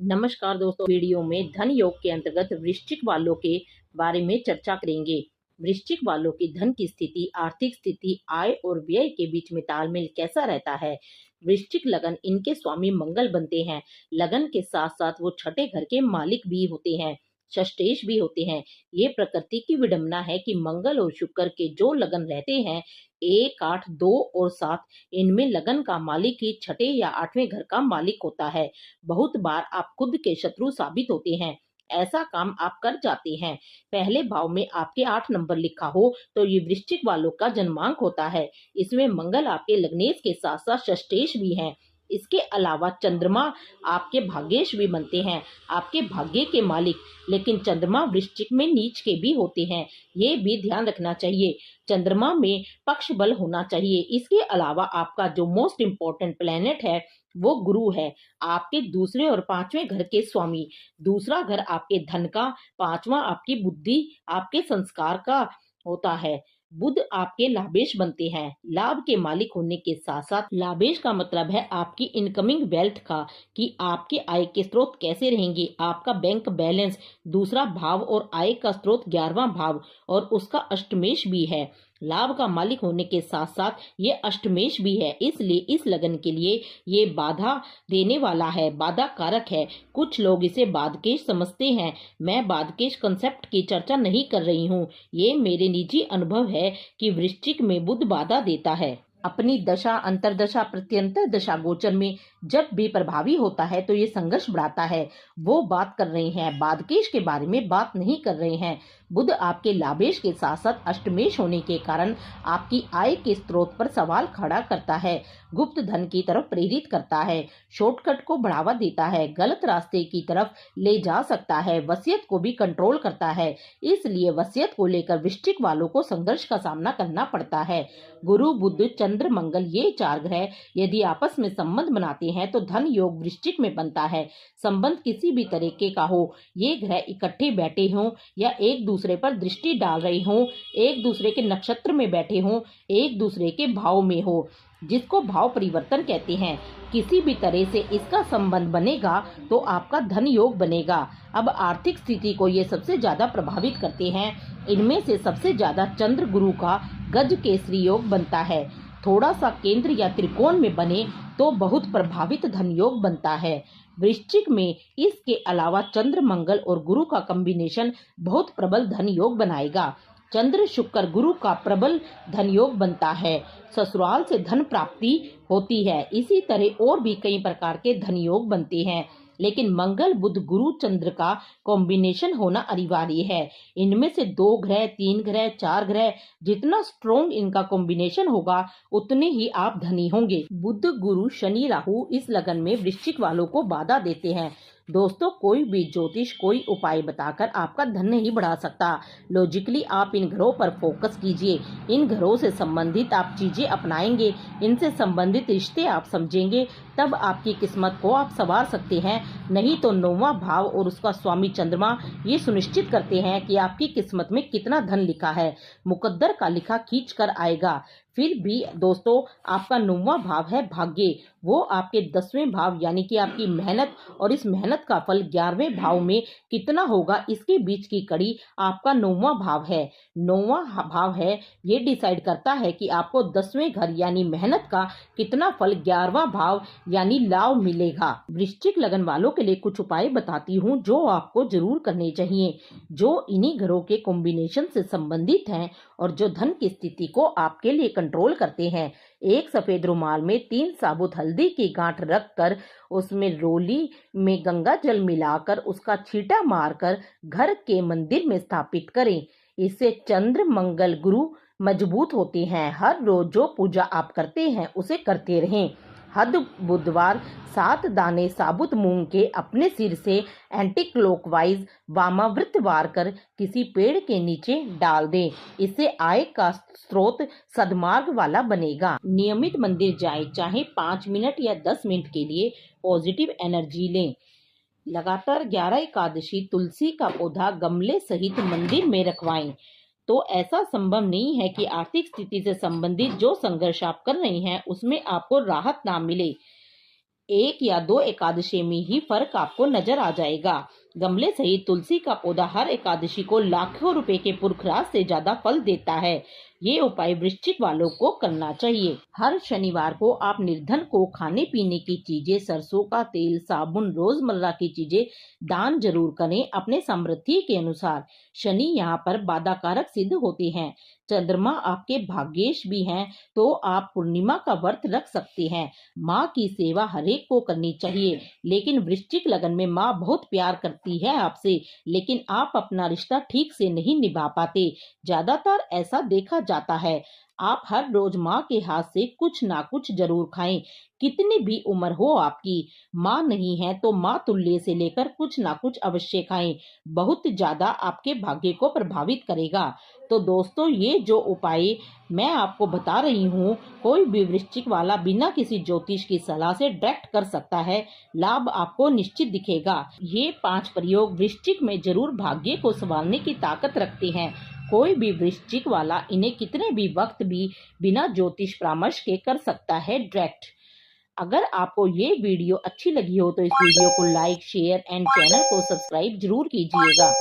नमस्कार दोस्तों, वीडियो में धन योग के अंतर्गत वृश्चिक वालों के बारे में चर्चा करेंगे। वृश्चिक वालों की धन की स्थिति, आर्थिक स्थिति, आय और व्यय के बीच में तालमेल कैसा रहता है। वृश्चिक लगन, इनके स्वामी मंगल बनते हैं। लगन के साथ साथ वो छठे घर के मालिक भी होते हैं, षष्ठेश भी होते हैं। ये प्रकृति की विडंबना है कि मंगल और शुक्र के जो लगन रहते हैं, 1, 8, 2 और 7, इनमें लगन का मालिक ही छठे या 8वें घर का मालिक होता है। बहुत बार आप खुद के शत्रु साबित होते हैं। ऐसा काम आप कर जाते हैं। पहले भाव में आपके 8 नंबर लिखा हो तो ये वृश्चिक वालों का जन्मांक होता है। इसमें मंगल आपके लग्नेश के साथ साथ षष्ठेश भी हैं। इसके अलावा चंद्रमा आपके भाग्येश भी बनते हैं, आपके भाग्य के मालिक। लेकिन चंद्रमा वृश्चिक में नीच के भी होते हैं, ये भी ध्यान रखना चाहिए। चंद्रमा में पक्ष बल होना चाहिए। इसके अलावा आपका जो मोस्ट इम्पोर्टेंट प्लेनेट है वो गुरु है, आपके दूसरे और 5वें घर के स्वामी। दूसरा घर आपके धन का, 5वां आपकी बुद्धि, आपके संस्कार का होता है। बुध आपके लाभेश बनते हैं। लाभ के मालिक होने के साथ साथ लाभेश का मतलब है आपकी इनकमिंग वेल्थ का, कि आपके आय के स्रोत कैसे रहेंगे, आपका बैंक बैलेंस। दूसरा भाव और आय का स्रोत 11वां भाव और उसका अष्टमेश भी है। लाभ का मालिक होने के साथ साथ ये अष्टमेश भी है, इसलिए इस लगन के लिए ये बाधा देने वाला है, बाधा कारक है। कुछ लोग इसे बादकेश समझते हैं। मैं बादकेश कंसेप्ट की चर्चा नहीं कर रही हूँ। ये मेरे निजी अनुभव है कि वृश्चिक में बुध बाधा देता है। अपनी दशा, अंतरदशा, प्रत्यंतर दशा गोचर में जब भी प्रभावी होता है तो ये संघर्ष बढ़ाता है। वो बात कर रहे हैं, बादकेश के बारे में बात नहीं कर रहे हैं। बुध आपके लाभेश के साथ साथ अष्टमेश होने के कारण आपकी आय के स्रोत पर सवाल खड़ा करता है, गुप्त धन की तरफ प्रेरित करता है, शॉर्टकट को बढ़ावा देता है, गलत रास्ते की तरफ ले जा सकता है, वसीयत को भी कंट्रोल करता है। इसलिए वसीयत को लेकर वृश्चिक वालों को संघर्ष का सामना करना पड़ता है। गुरु, बुध, चंद्र, मंगल, ये 4 ग्रह यदि आपस में संबंध बनाते हैं तो धन योग वृश्चिक में बनता है। संबंध किसी भी तरीके का हो, ये ग्रह इकट्ठे बैठे हों या एक दूसरे पर दृष्टि डाल रहे हों, एक दूसरे के नक्षत्र में बैठे हों, एक दूसरे के भाव में हो, जिसको भाव परिवर्तन कहते हैं, किसी भी तरह से इसका संबंध बनेगा तो आपका धन योग बनेगा। अब आर्थिक स्थिति को ये सबसे ज्यादा प्रभावित करते हैं। इनमें से सबसे ज्यादा चंद्र गुरु का गज केसरी योग बनता है। थोड़ा सा केंद्र या त्रिकोण में बने तो बहुत प्रभावित धन योग बनता है। वृश्चिक में इसके अलावा चंद्र, मंगल और गुरु का कॉम्बिनेशन बहुत प्रबल धन योग बनाएगा। चंद्र, शुक्र, गुरु का प्रबल धन योग बनता है। ससुराल से धन प्राप्ति होती है। इसी तरह और भी कई प्रकार के धन योग बनते हैं, लेकिन मंगल, बुध, गुरु, चंद्र का कॉम्बिनेशन होना अनिवार्य है। इनमें से 2 ग्रह, 3 ग्रह, 4 ग्रह, जितना स्ट्रोंग इनका कॉम्बिनेशन होगा उतने ही आप धनी होंगे। बुध, गुरु, शनि, राहु इस लगन में वृश्चिक वालों को बाधा देते हैं। दोस्तों, कोई भी ज्योतिष कोई उपाय बताकर आपका धन नहीं बढ़ा सकता। लॉजिकली आप इन घरों पर फोकस कीजिए। इन घरों से संबंधित आप चीजें अपनाएंगे, इनसे संबंधित रिश्ते आप समझेंगे, तब आपकी किस्मत को आप संवार सकते हैं। नहीं तो 9वां भाव और उसका स्वामी चंद्रमा ये सुनिश्चित करते हैं कि आपकी किस्मत में कितना धन लिखा है। मुकद्दर का लिखा खींच कर आएगा। फिर भी दोस्तों, आपका 9वां भाव है भाग्य, वो आपके 10वें भाव यानी कि आपकी मेहनत, और इस मेहनत का फल 11वें भाव में कितना होगा, इसके बीच की कड़ी आपका 9वां भाव है। 9वां भाव है, ये डिसाइड करता है कि आपको 10वें घर यानी मेहनत का कितना फल 11वां भाव यानी लाभ मिलेगा। वृश्चिक लगन वालों के लिए कुछ उपाय बताती हूँ जो आपको जरूर करने चाहिए, जो इन्हीं घरों के कॉम्बिनेशन से संबंधित हैं और जो धन की स्थिति को आपके लिए कंट्रोल करते हैं। एक सफेद रुमाल में 3 साबुत हल्दी की गांठ रखकर उसमें रोली में गंगा जल मिलाकर उसका छींटा मारकर घर के मंदिर में स्थापित करें। इससे चंद्र, मंगल, गुरु मजबूत होते हैं। हर रोज जो पूजा आप करते हैं उसे करते रहें। हर बुधवार 7 दाने साबुत मूंग के अपने सिर से एंटी क्लॉकवाइज वामावृत वार कर किसी पेड़ के नीचे डाल दें। इससे आय का स्रोत सद्मार्ग वाला बनेगा। नियमित मंदिर जाएं, चाहे 5 मिनट या 10 मिनट के लिए पॉजिटिव एनर्जी लें। लगातार 11 एकादशी तुलसी का पौधा गमले सहित मंदिर में रखवाएं। तो ऐसा संभव नहीं है कि आर्थिक स्थिति से संबंधित जो संघर्ष आप कर रहे हैं उसमें आपको राहत ना मिले। 1 या 2 एकादशी में ही फर्क आपको नजर आ जाएगा। गमले सहित तुलसी का पौधा हर एकादशी को लाखों रुपए के पुरखराज से ज्यादा फल देता है। ये उपाय वृश्चिक वालों को करना चाहिए। हर शनिवार को आप निर्धन को खाने पीने की चीजें, सरसों का तेल, साबुन, रोजमर्रा की चीजें दान जरूर करें अपने समृद्धि के अनुसार। शनि यहाँ पर बाधाकारक सिद्ध होते हैं। चंद्रमा आपके भाग्येश भी हैं, तो आप पूर्णिमा का व्रत रख सकते हैं। माँ की सेवा हरेक को करनी चाहिए, लेकिन वृश्चिक लगन में माँ बहुत प्यार करती है आपसे, लेकिन आप अपना रिश्ता ठीक से नहीं निभा पाते। ज्यादातर ऐसा देखा जाता है। आप हर रोज माँ के हाथ से कुछ ना कुछ जरूर खाएं। कितनी भी उम्र हो आपकी, माँ नहीं है तो माँ तुल्य से लेकर कुछ ना कुछ अवश्य खाएं। बहुत ज्यादा आपके भाग्य को प्रभावित करेगा। तो दोस्तों, ये जो उपाय मैं आपको बता रही हूँ, कोई भी वृश्चिक वाला बिना किसी ज्योतिष की सलाह से डायरेक्ट कर सकता है। लाभ आपको निश्चित दिखेगा। ये 5 प्रयोग वृश्चिक में जरूर भाग्य को संभालने की ताकत रखते हैं। कोई भी वृश्चिक वाला इन्हें कितने भी वक्त भी बिना ज्योतिष परामर्श के कर सकता है डायरेक्ट। अगर आपको ये वीडियो अच्छी लगी हो तो इस वीडियो को लाइक, शेयर एंड चैनल को सब्सक्राइब जरूर कीजिएगा।